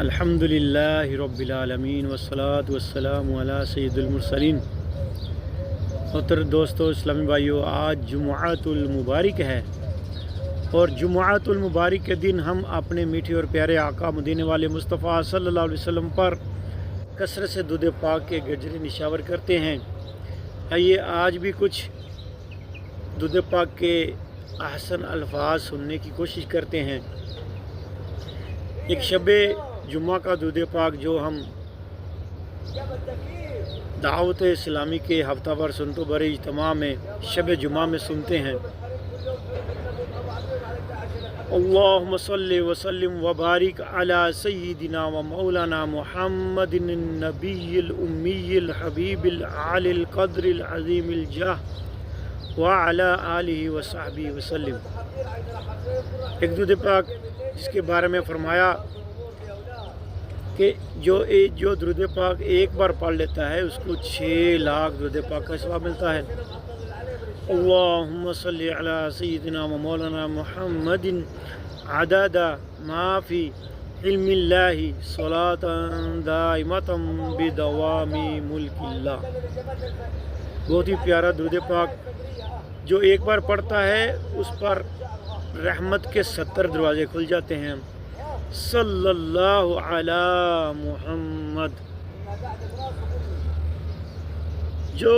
الحمدللہ رب العالمین والصلاة والسلام علی سید المرسلین۔ محترم دوستو، اسلامی بھائیو، آج جمعۃ المبارک ہے اور جمعۃ المبارک کے دن ہم اپنے میٹھے اور پیارے آقا مدینے والے مصطفیٰ صلی اللہ علیہ وسلم پر کثرت سے درود پاک کے گجرے نشاور کرتے ہیں۔ آئیے آج بھی کچھ درود پاک کے احسن الفاظ سننے کی کوشش کرتے ہیں۔ ایک شب جمعہ کا درود پاک جو ہم دعوت اسلامی کے ہفتہ وار سنتوں بڑے اجتماع میں شب جمعہ میں سنتے ہیں۔ اللہم صلی وسلم وبارک علی سیدنا و مولانا محمد النبی الامی الحبیب العالی القدر العظیم الجاہ وعلی آلہ وصحبہ وسلم۔ ایک درود پاک جس کے بارے میں فرمایا کہ جو درود پاک ایک بار پڑھ لیتا ہے اس کو 6 لاکھ درود پاک کا ثواب ملتا ہے۔ اللہم صلی علی سیدنا و مولانا محمد عدد ما فی علم اللہ صلاة دائمۃ بدوام ملک اللہ۔ بہت ہی پیارا درود پاک جو ایک بار پڑھتا ہے اس پر رحمت کے 70 دروازے کھل جاتے ہیں۔ صلی اللہ علی محمد۔ جو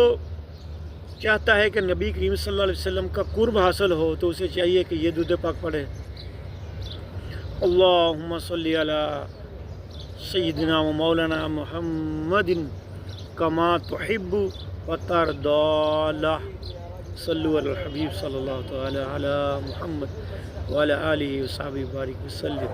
چاہتا ہے کہ نبی کریم صلی اللہ علیہ وسلم کا قرب حاصل ہو تو اسے چاہیے کہ یہ درود پاک پڑھے۔ اللہم صلی علی سیدنا و مولانا محمد کما تحب و ترضی۔ صلو علی الحبیب صلی اللہ تعالی علی محمد وعلی آلہ وصحبہ وبارک وسلم۔